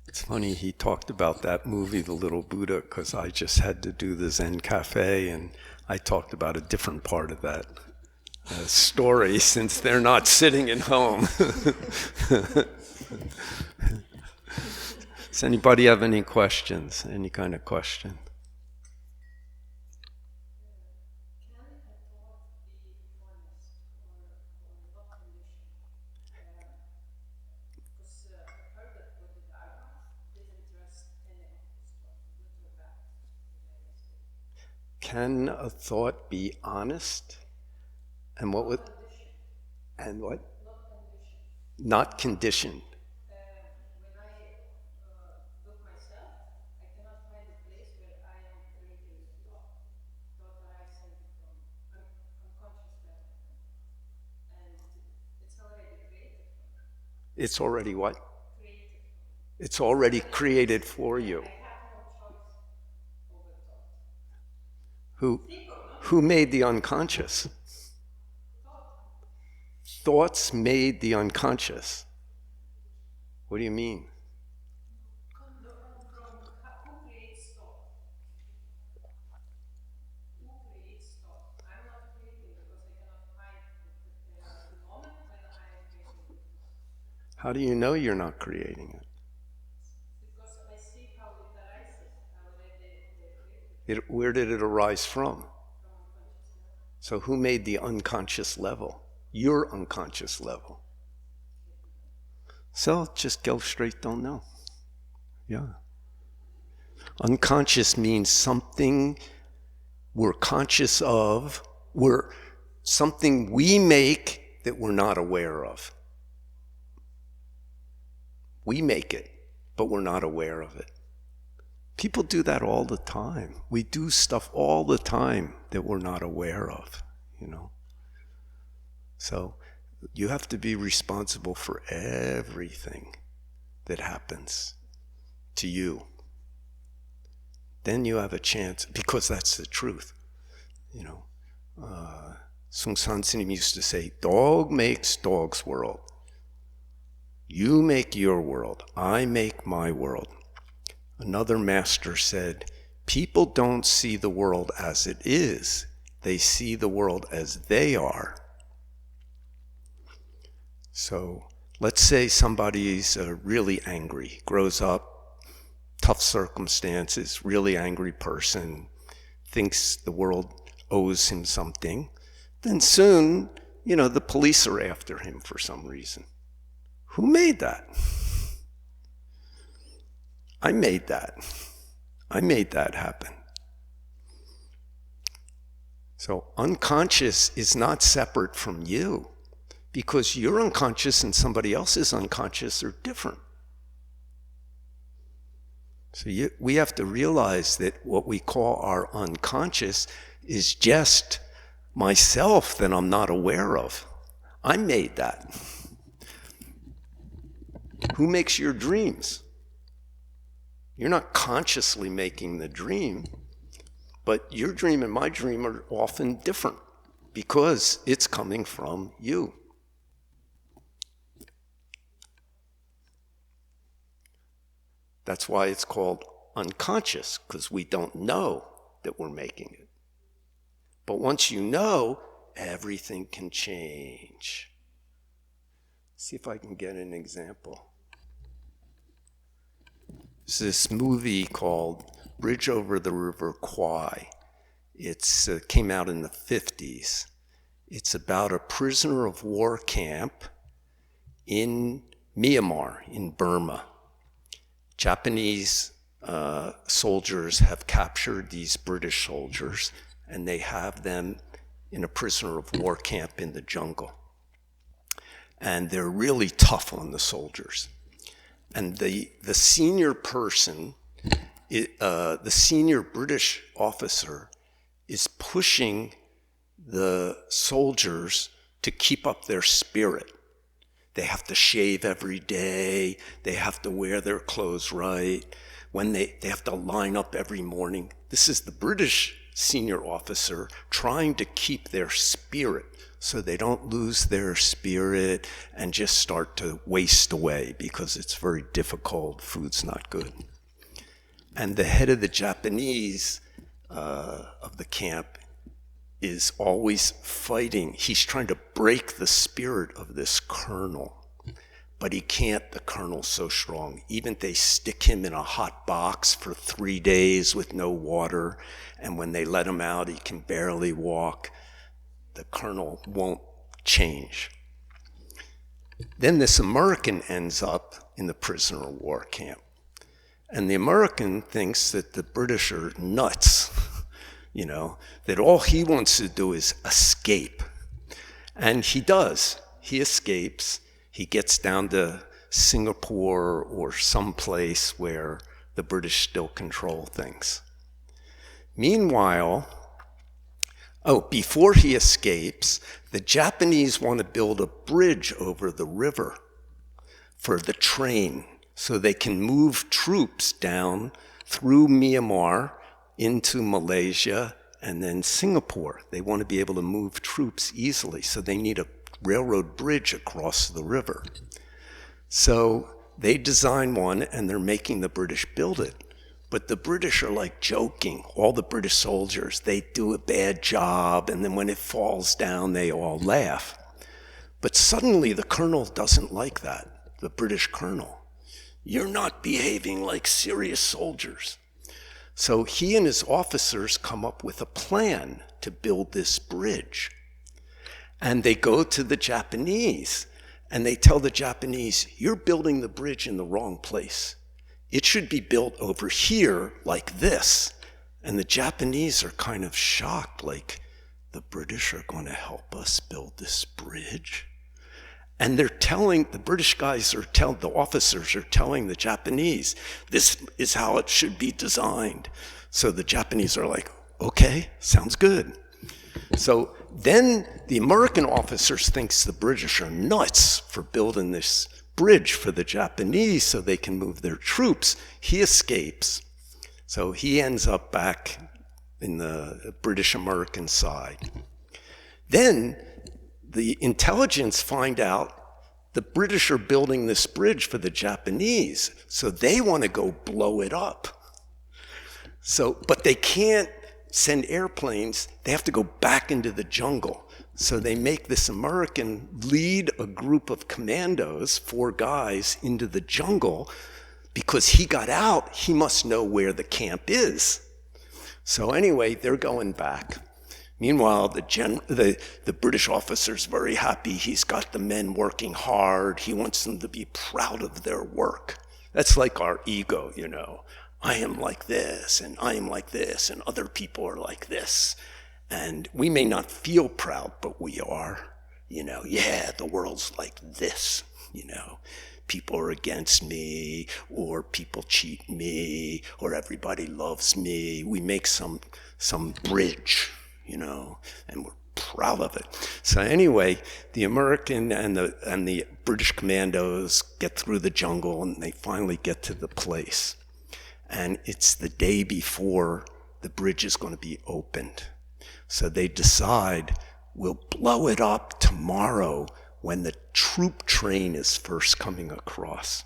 It's funny, he talked about that movie, The Little Buddha, because I just had to do the Zen Cafe, and I talked about a different part of that story since they're not sitting at home. Does anybody have any questions? Any kind of question? Can a thought be honest? And what would, and what? Not conditioned. It's already what? It's already created for you. Who made the unconscious? Thoughts made the unconscious. What do you mean? How do you know you're not creating it? Where did it arise from? So who made the unconscious level? Your unconscious level. So just go straight, don't know. Yeah. Unconscious means something we're conscious of, something we make that we're not aware of. We make it, but we're not aware of it. People do that all the time. We do stuff all the time that we're not aware of, So you have to be responsible for everything that happens to you. Then you have a chance, because that's the truth. Sung San Sinim used to say, dog makes dog's world. You make your world. I make my world. Another master said, people don't see the world as it is. They see the world as they are. So let's say somebody's really angry, grows up, tough circumstances, really angry person, thinks the world owes him something. Then soon, the police are after him for some reason. Who made that? I made that. I made that happen. So unconscious is not separate from you, because your unconscious and somebody else's unconscious are different. So we have to realize that what we call our unconscious is just myself that I'm not aware of. I made that. Who makes your dreams? You're not consciously making the dream, but your dream and my dream are often different because it's coming from you. That's why it's called unconscious, because we don't know that we're making it. But once you know, everything can change. See if I can get an example. There's this movie called Bridge Over the River Kwai. It came out in the 50s. It's about a prisoner of war camp in Myanmar, in Burma. Japanese soldiers have captured these British soldiers, and they have them in a prisoner of war camp in the jungle. And they're really tough on the soldiers. And the senior person, the senior British officer, is pushing the soldiers to keep up their spirit. They have to shave every day. They have to wear their clothes right. They have to line up every morning. This is the British senior officer trying to keep their spirit so they don't lose their spirit and just start to waste away because it's very difficult, food's not good. And the head of the Japanese of the camp is always fighting. He's trying to break the spirit of this colonel. But he can't, the colonel's so strong. Even they stick him in a hot box for 3 days with no water, and when they let him out, he can barely walk. The colonel won't change. Then this American ends up in the prisoner of war camp. And the American thinks that the British are nuts, that all he wants to do is escape. And he does. He escapes. He gets down to Singapore or someplace where the British still control things. Meanwhile, before he escapes, the Japanese want to build a bridge over the river for the train so they can move troops down through Myanmar into Malaysia and then Singapore. They want to be able to move troops easily, so they need a railroad bridge across the river. So they design one and they're making the British build it. But the British are like joking. All the British soldiers, they do a bad job, and then when it falls down, they all laugh. But suddenly the colonel doesn't like that, the British colonel. You're not behaving like serious soldiers. So he and his officers come up with a plan to build this bridge. And they go to the Japanese, and they tell the Japanese, you're building the bridge in the wrong place. It should be built over here like this. And the Japanese are kind of shocked, like, the British are going to help us build this bridge? And they're telling, the British guys are telling, the officers are telling the Japanese, this is how it should be designed. So the Japanese are like, okay, sounds good. So then the American officers thinks the British are nuts for building this bridge for the Japanese so they can move their troops. He escapes. So he ends up back in the British-American side. Then the intelligence find out the British are building this bridge for the Japanese, so they want to go blow it up. But they can't send airplanes, they have to go back into the jungle. So they make this American lead a group of commandos, 4 guys, into the jungle. Because he got out, he must know where the camp is. So anyway, they're going back. Meanwhile, the British officer's very happy. He's got the men working hard. He wants them to be proud of their work. That's like our ego, I am like this, and I am like this, and other people are like this. And we may not feel proud, but we are. The world's like this, People are against me, or people cheat me, or everybody loves me. We make some bridge, and we're proud of it. So anyway, the American and the British commandos get through the jungle, and they finally get to the place. And it's the day before the bridge is going to be opened. So they decide, we'll blow it up tomorrow when the troop train is first coming across.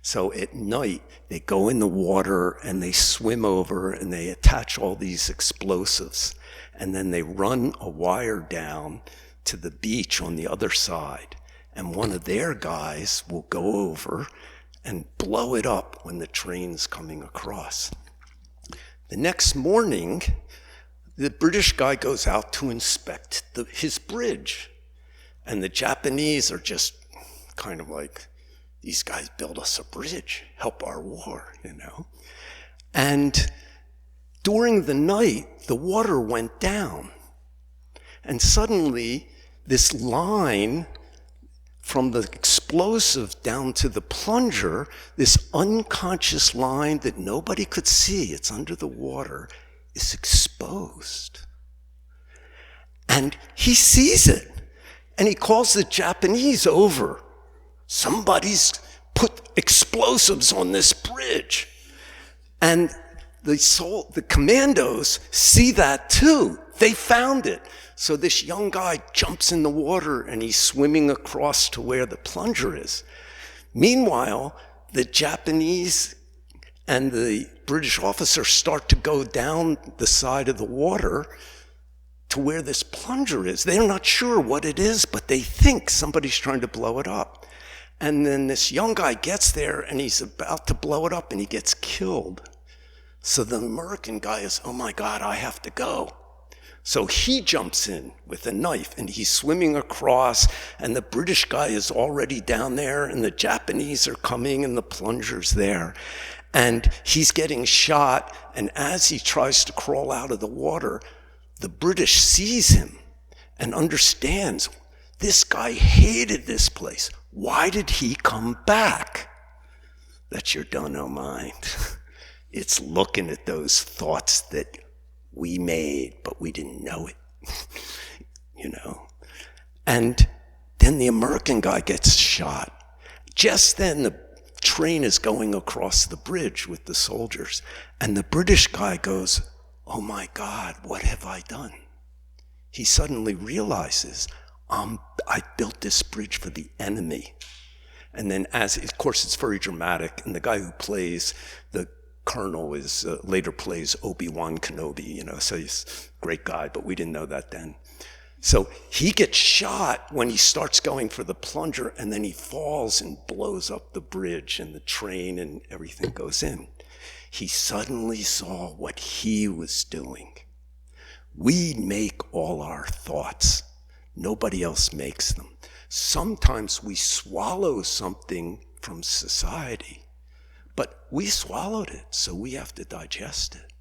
So at night, they go in the water and they swim over and they attach all these explosives. And then they run a wire down to the beach on the other side. And one of their guys will go over and blow it up when the train's coming across. The next morning, the British guy goes out to inspect his bridge. And the Japanese are just kind of like, these guys build us a bridge, help our war, And during the night, the water went down. And suddenly, this line from the explosive down to the plunger, this unconscious line that nobody could see, it's under the water, is exposed. And he sees it, and he calls the Japanese over. Somebody's put explosives on this bridge. And the commandos see that too. They found it. So this young guy jumps in the water and he's swimming across to where the plunger is. Meanwhile, the Japanese and the British officer start to go down the side of the water to where this plunger is. They're not sure what it is, but they think somebody's trying to blow it up. And then this young guy gets there and he's about to blow it up and he gets killed. So the American guy is, oh my God, I have to go. So he jumps in with a knife and he's swimming across, and the British guy is already down there and the Japanese are coming and the plunger's there. And he's getting shot, and as he tries to crawl out of the water, the British sees him and understands this guy hated this place. Why did he come back? That's your dono mind. It's looking at those thoughts that we made, but we didn't know it, you know. And then the American guy gets shot. Just then the train is going across the bridge with the soldiers, and the British guy goes, oh my God, what have I done? He suddenly realizes, I built this bridge for the enemy. And then of course it's very dramatic, and the guy who plays the colonel is later plays Obi-Wan Kenobi, you know, so he's a great guy, but we didn't know that then. So he gets shot when he starts going for the plunger, and then he falls and blows up the bridge and the train and everything goes in. He suddenly saw what he was doing. We make all our thoughts. Nobody else makes them. Sometimes we swallow something from society, but we swallowed it, so we have to digest it.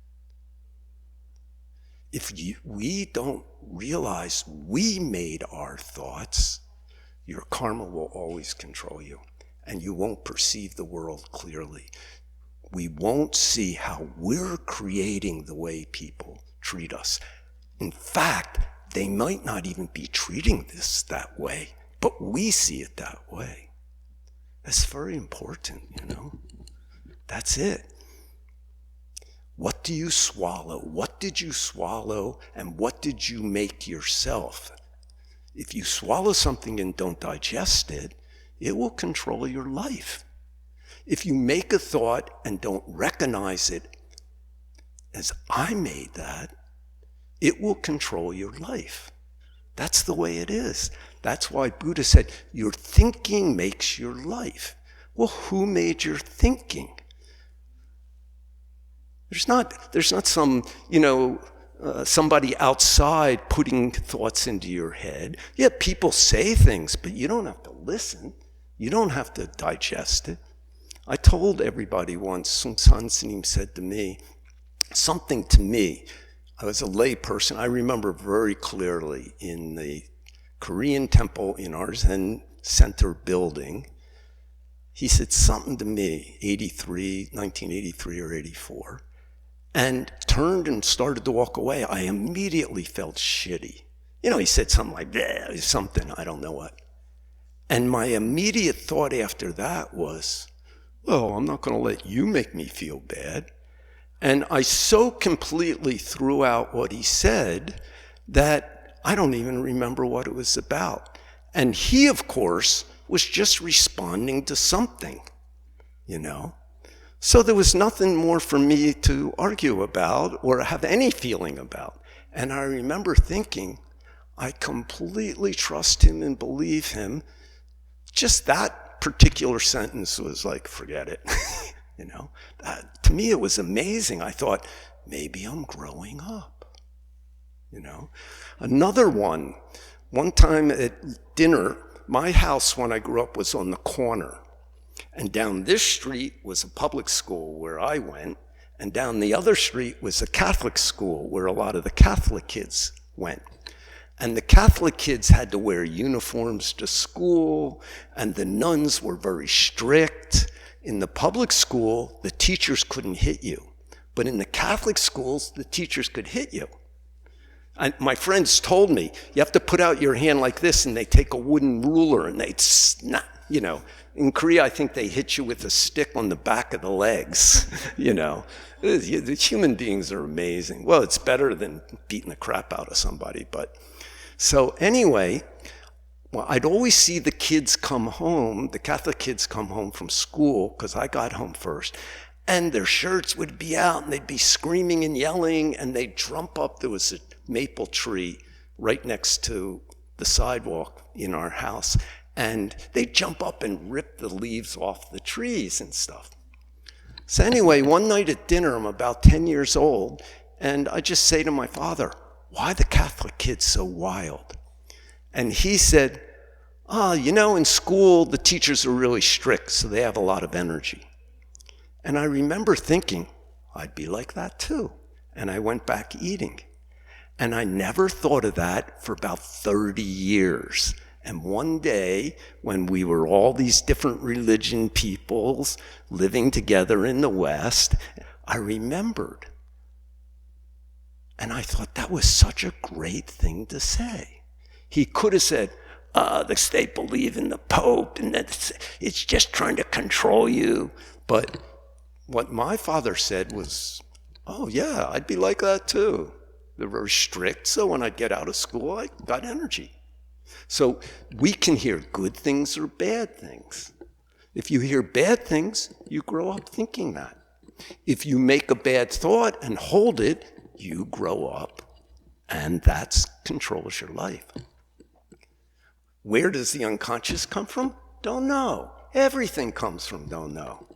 If we don't realize we made our thoughts, your karma will always control you, and you won't perceive the world clearly. We won't see how we're creating the way people treat us. In fact, they might not even be treating this that way, but we see it that way. That's very important, you know. That's it. What do you swallow? What did you swallow, and what did you make yourself? If you swallow something and don't digest it, it will control your life. If you make a thought and don't recognize it as I made that, it will control your life. That's the way it is. That's why Buddha said, your thinking makes your life. Well, who made your thinking? There's not some, somebody outside putting thoughts into your head. Yeah, people say things, but you don't have to listen. You don't have to digest it. I told everybody once, Musangsa said to me, something to me. I was a lay person. I remember very clearly in the Korean temple in our Zen Center building, he said something to me, 1983 or 84, and turned and started to walk away. I immediately felt shitty. He said something like, something, I don't know what. And my immediate thought after that was, well, I'm not going to let you make me feel bad. And I so completely threw out what he said that I don't even remember what it was about. And he, of course, was just responding to something, So there was nothing more for me to argue about or have any feeling about. And I remember thinking, I completely trust him and believe him. Just that particular sentence was like, forget it. To me, it was amazing. I thought, maybe I'm growing up. Another one time at dinner, my house when I grew up was on the corner. And down this street was a public school where I went. And down the other street was a Catholic school where a lot of the Catholic kids went. And the Catholic kids had to wear uniforms to school, and the nuns were very strict. In the public school, the teachers couldn't hit you. But in the Catholic schools, the teachers could hit you. And my friends told me, you have to put out your hand like this, and they take a wooden ruler and they'd snap, In Korea, I think they hit you with a stick on the back of the legs, you know. The human beings are amazing. Well, it's better than beating the crap out of somebody, but. So anyway, well, I'd always see the kids come home, the Catholic kids come home from school, because I got home first, and their shirts would be out, and they'd be screaming and yelling, and they'd jump up. There was a maple tree right next to the sidewalk in our house, and they'd jump up and rip the leaves off the trees and stuff. So anyway, one night at dinner, I'm about 10 years old, and I just say to my father, why are the Catholic kids so wild? And he said, you know, in school, the teachers are really strict, so they have a lot of energy. And I remember thinking, I'd be like that too. And I went back eating. And I never thought of that for about 30 years. And one day, when we were all these different religion peoples living together in the West, I remembered. And I thought that was such a great thing to say. He could have said, they believe in the Pope, and it's just trying to control you. But what my father said was, oh yeah, I'd be like that too. They're very strict, so when I get out of school, I got energy. So we can hear good things or bad things. If you hear bad things, you grow up thinking that. If you make a bad thought and hold it, you grow up, and that controls your life. Where does the unconscious come from? Don't know. Everything comes from don't know.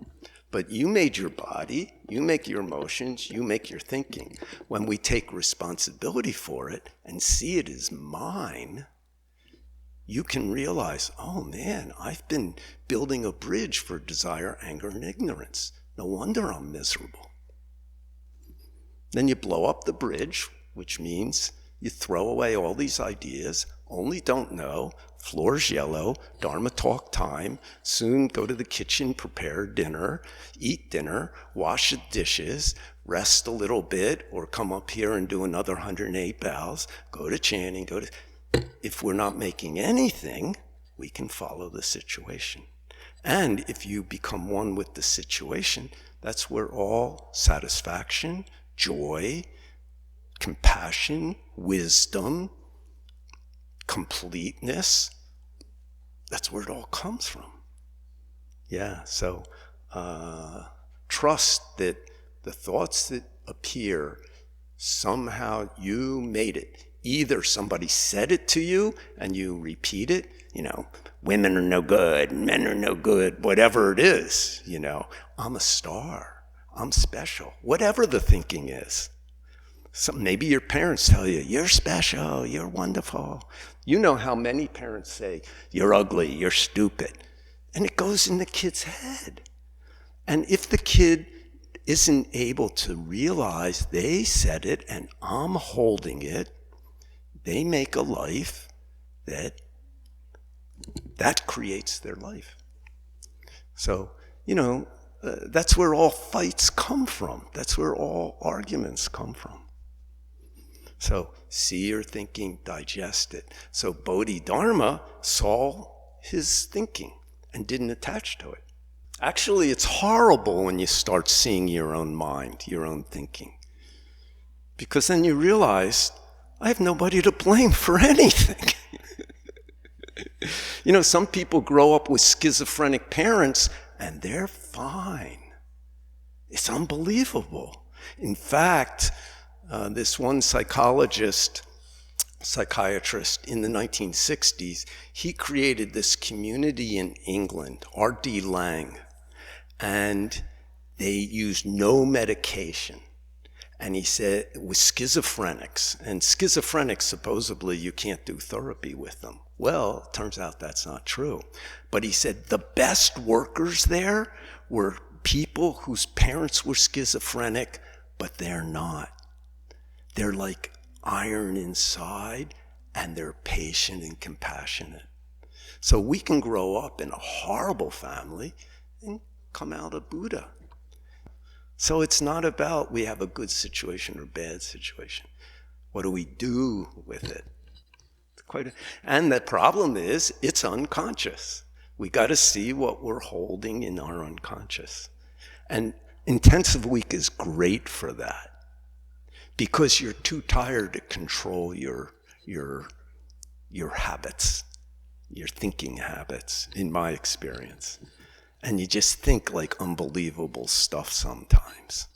But you made your body, you make your emotions, you make your thinking. When we take responsibility for it and see it as mine, you can realize, oh man, I've been building a bridge for desire, anger, and ignorance. No wonder I'm miserable. Then you blow up the bridge, which means you throw away all these ideas, only don't know, floor's yellow, Dharma talk time, soon go to the kitchen, prepare dinner, eat dinner, wash the dishes, rest a little bit, or come up here and do another 108 bows, go to chanting, If we're not making anything, we can follow the situation. And if you become one with the situation, that's where all satisfaction, joy, compassion, wisdom, completeness, that's where it all comes from. Yeah, so trust that the thoughts that appear, somehow you made it. Either somebody said it to you and you repeat it, you know, women are no good, men are no good, whatever it is, you know, I'm a star, I'm special, whatever the thinking is. So maybe your parents tell you, you're special, you're wonderful. You know how many parents say, you're ugly, you're stupid. And it goes in the kid's head. And if the kid isn't able to realize they said it and I'm holding it, they make a life that creates their life. So, you know, that's where all fights come from. That's where all arguments come from. So see your thinking, digest it. So Bodhidharma saw his thinking and didn't attach to it. Actually, it's horrible when you start seeing your own mind, your own thinking. Because then you realize, I have nobody to blame for anything. You know, some people grow up with schizophrenic parents and they're fine. It's unbelievable. In fact, this one psychiatrist in the 1960s, he created this community in England, R.D. Laing, and they used no medication. And he said it was schizophrenics, and schizophrenics, supposedly you can't do therapy with them. Well, it turns out that's not true. But he said the best workers there were people whose parents were schizophrenic, but they're not. They're like iron inside, and they're patient and compassionate. So we can grow up in a horrible family and come out a Buddha. So it's not about we have a good situation or bad situation. What do we do with it? And the problem is it's unconscious. We got to see what we're holding in our unconscious. And intensive week is great for that, because you're too tired to control your habits, your thinking habits, in my experience. And you just think like unbelievable stuff sometimes.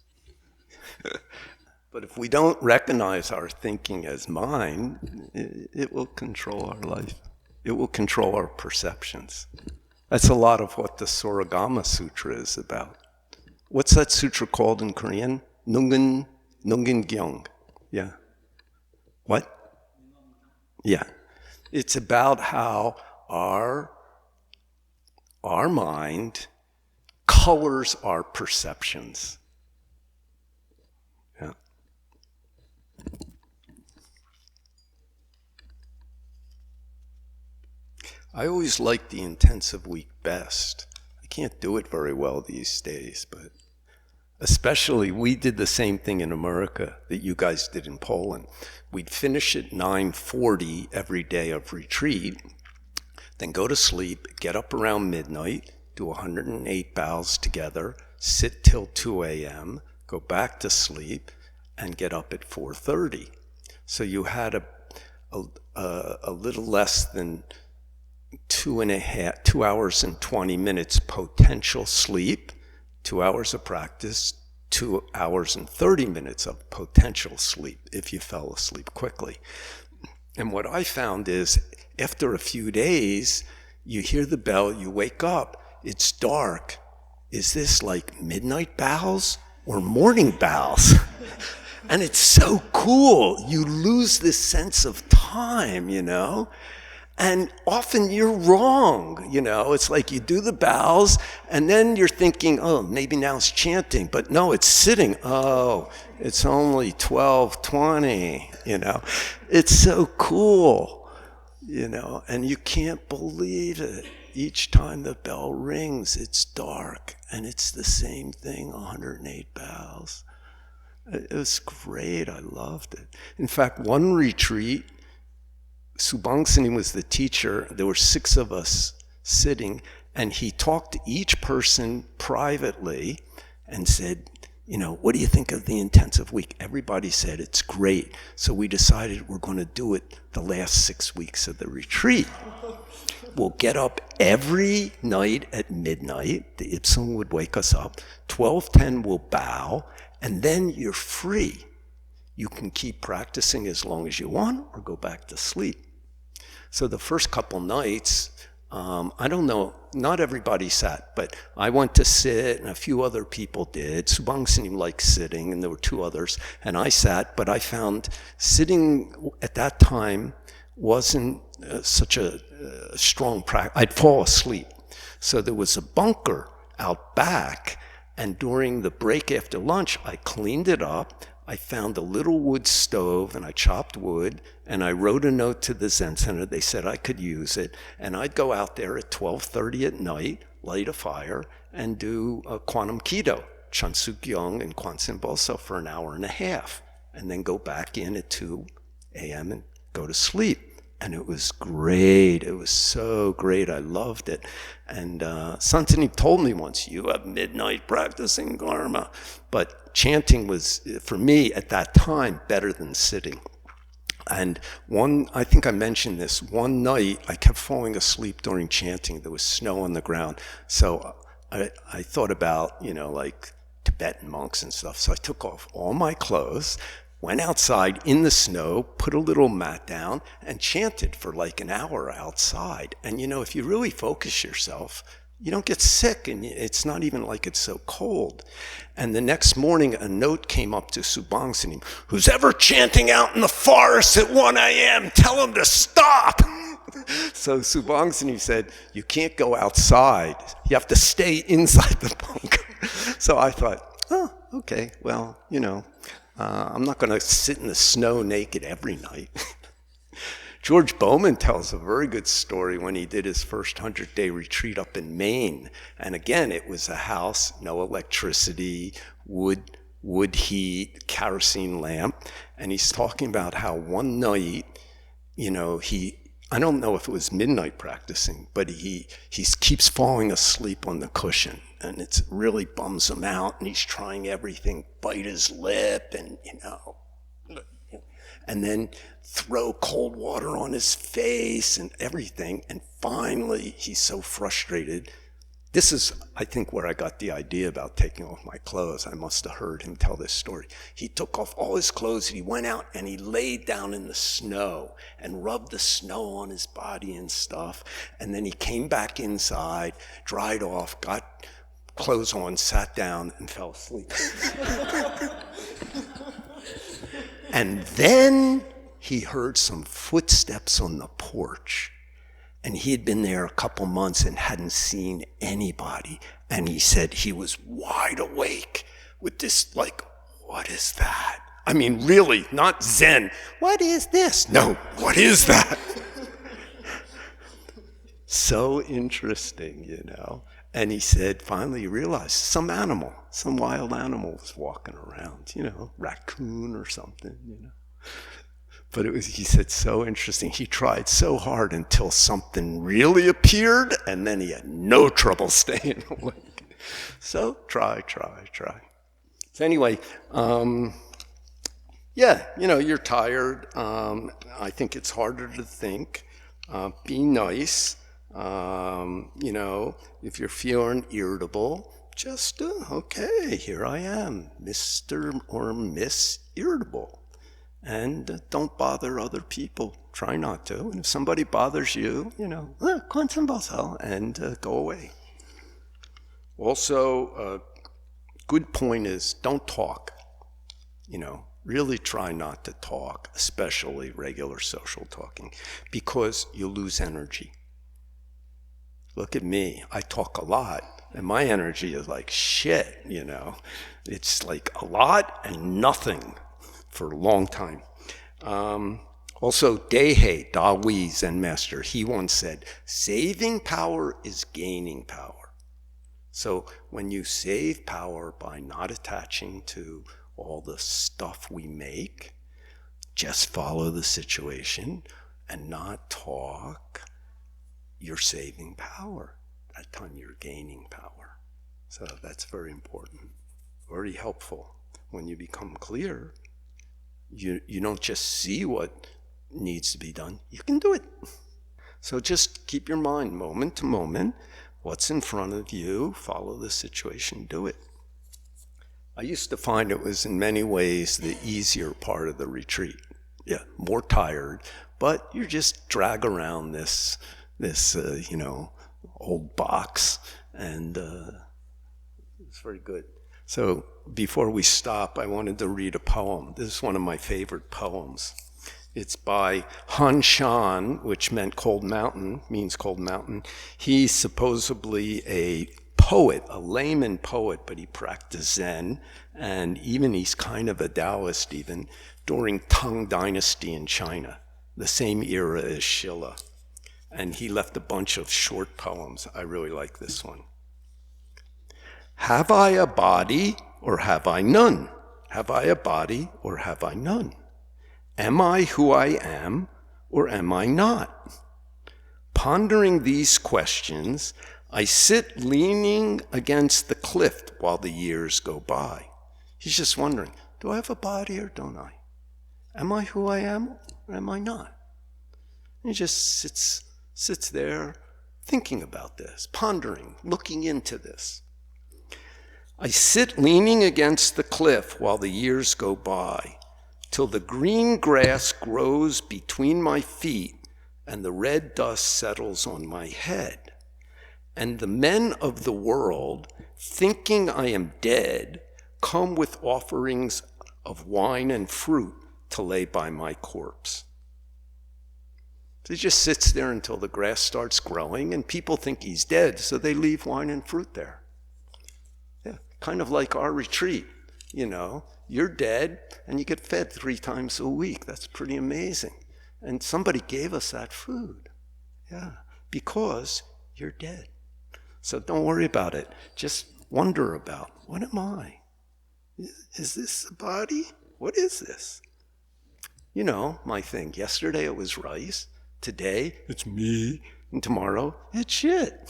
But if we don't recognize our thinking as mind, it will control our life. It will control our perceptions. That's a lot of what the Suragama Sutra is about. What's that sutra called in Korean? Nungen Gyeong. Yeah. What? Yeah. It's about how our mind colors our perceptions. Yeah. I always liked the intensive week best. I can't do it very well these days, but especially we did the same thing in America that you guys did in Poland. We'd finish at 9:40 every day of retreat, then go to sleep, get up around midnight, do 108 bows together, sit till 2 a.m., go back to sleep, and get up at 4:30. So you had a little less than 2 hours and 20 minutes potential sleep, 2 hours of practice, 2 hours and 30 minutes of potential sleep if you fell asleep quickly. And what I found is, after a few days, you hear the bell, you wake up, it's dark. Is this like midnight bows or morning bows? And it's so cool. You lose this sense of time, you know? And often you're wrong, you know? It's like you do the bows, and then you're thinking, oh, maybe now it's chanting. But no, it's sitting. Oh, it's only 12:20, you know? It's so cool, you know? And you can't believe it. Each time the bell rings, it's dark, and it's the same thing, 108 bows. It was great. I loved it. In fact, one retreat, Subangsa was the teacher. There were 6 of us sitting, and he talked to each person privately and said, you know, what do you think of the intensive week? Everybody said it's great. So we decided we're going to do it the last 6 weeks of the retreat. We'll get up every night at midnight. The Ipsum would wake us up. 12:10 we'll bow, and then you're free. You can keep practicing as long as you want or go back to sleep. So the first couple nights, I don't know, not everybody sat, but I went to sit and a few other people did. Subangsa liked sitting, and there were 2 others, and I sat, but I found sitting at that time wasn't such a strong practice. I'd fall asleep. So there was a bunker out back, and during the break after lunch, I cleaned it up. I found a little wood stove, and I chopped wood, and I wrote a note to the Zen Center. They said I could use it, and I'd go out there at 12:30 at night, light a fire, and do a quantum keto, Chansukyong and Kwansin Boso for an hour and a half, and then go back in at 2 a.m. and go to sleep. And it was great. It was so great. I loved it. And Santini told me once, you have midnight practicing Dharma. But chanting was, for me at that time, better than sitting. And I think I mentioned this, one night I kept falling asleep during chanting. There was snow on the ground. So I thought about, you know, like Tibetan monks and stuff. So I took off all my clothes, went outside in the snow, put a little mat down, and chanted for like an hour outside. And you know, if you really focus yourself, you don't get sick, and it's not even like it's so cold. And the next morning, a note came up to Subangsa, who's ever chanting out in the forest at 1 a.m., tell him to stop. So Subangsa said, you can't go outside. You have to stay inside the bunker. So I thought, oh, okay, well, you know, I'm not going to sit in the snow naked every night. George Bowman tells a very good story when he did his first 100-day retreat up in Maine. And again, it was a house, no electricity, wood heat, kerosene lamp. And he's talking about how one night, you know, he I don't know if it was midnight practicing, but he keeps falling asleep on the cushion, and it really bums him out, and he's trying everything, bite his lip, and and then throw cold water on his face and everything. And finally, he's so frustrated. This is, I think, where I got the idea about taking off my clothes. I must have heard him tell this story. He took off all his clothes, and he went out and he laid down in the snow and rubbed the snow on his body and stuff. And then he came back inside, dried off, got clothes on, sat down, and fell asleep. And then he heard some footsteps on the porch. And he had been there a couple months and hadn't seen anybody. And he said he was wide awake with this, like, what is that? I mean, really, not Zen. What is this? No, what is that? So interesting, And he said, finally he realized some wild animal was walking around, raccoon or something, But he said, so interesting. He tried so hard until something really appeared, and then he had no trouble staying awake. So try. So anyway, you're tired. I think it's harder to think. Be nice. If you're feeling irritable, just, okay, here I am, Mr. or Miss Irritable. And don't bother other people. Try not to. And if somebody bothers you, and go away. Also, a good point is don't talk. Really try not to talk, especially regular social talking, because you lose energy. Look at me. I talk a lot, and my energy is like shit, It's like a lot and nothing for a long time. Also, Dae Zen master, he once said, saving power is gaining power. So when you save power by not attaching to all the stuff we make, just follow the situation and not talk, you're saving power. That time you're gaining power. So that's very important, very helpful. When you become clear, you don't just see what needs to be done, you can do it. So just keep your mind moment to moment, what's in front of you, follow the situation, do it. I used to find it was in many ways the easier part of the retreat. Yeah, more tired, but you just drag around this old box, and it's very good. So before we stop, I wanted to read a poem. This is one of my favorite poems. It's by Han Shan, which means cold mountain. He's supposedly a poet, a layman poet, but he practiced Zen, and even he's kind of a Taoist even, during Tang Dynasty in China, the same era as Shilla. And he left a bunch of short poems. I really like this one. Have I a body or have I none? Have I a body or have I none? Am I who I am or am I not? Pondering these questions, I sit leaning against the cliff while the years go by. He's just wondering, do I have a body or don't I? Am I who I am or am I not? And he just sits there thinking about this, pondering, looking into this. I sit leaning against the cliff while the years go by, till the green grass grows between my feet and the red dust settles on my head. And the men of the world, thinking I am dead, come with offerings of wine and fruit to lay by my corpse. So he just sits there until the grass starts growing, and people think he's dead, so they leave wine and fruit there. Yeah, kind of like our retreat, You're dead, and you get fed 3 times a week. That's pretty amazing. And somebody gave us that food. Yeah, because you're dead. So don't worry about it. Just wonder about, what am I? Is this a body? What is this? My thing. Yesterday it was rice. Today, it's me, and tomorrow, it's shit.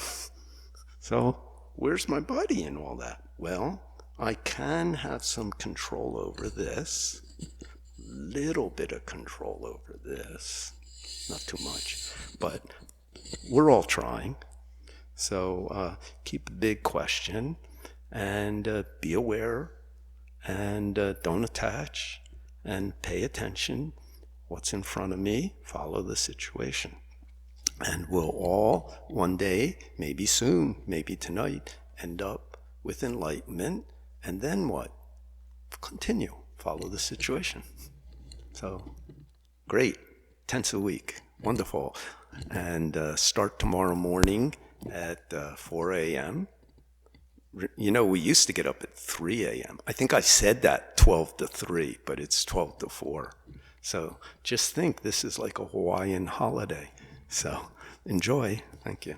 So where's my body in all that? Well, I can have some control over this, little bit of control over this, not too much, but we're all trying. So keep a big question and be aware and don't attach and pay attention. What's in front of me? Follow the situation. And we'll all, one day, maybe soon, maybe tonight, end up with enlightenment. And then what? Continue. Follow the situation. So, great. 10 a week. Wonderful. And start tomorrow morning at 4 a.m. You know, we used to get up at 3 a.m. I think I said that 12 to 3, but it's 12 to 4. So just think this is like a Hawaiian holiday. So enjoy. Thank you.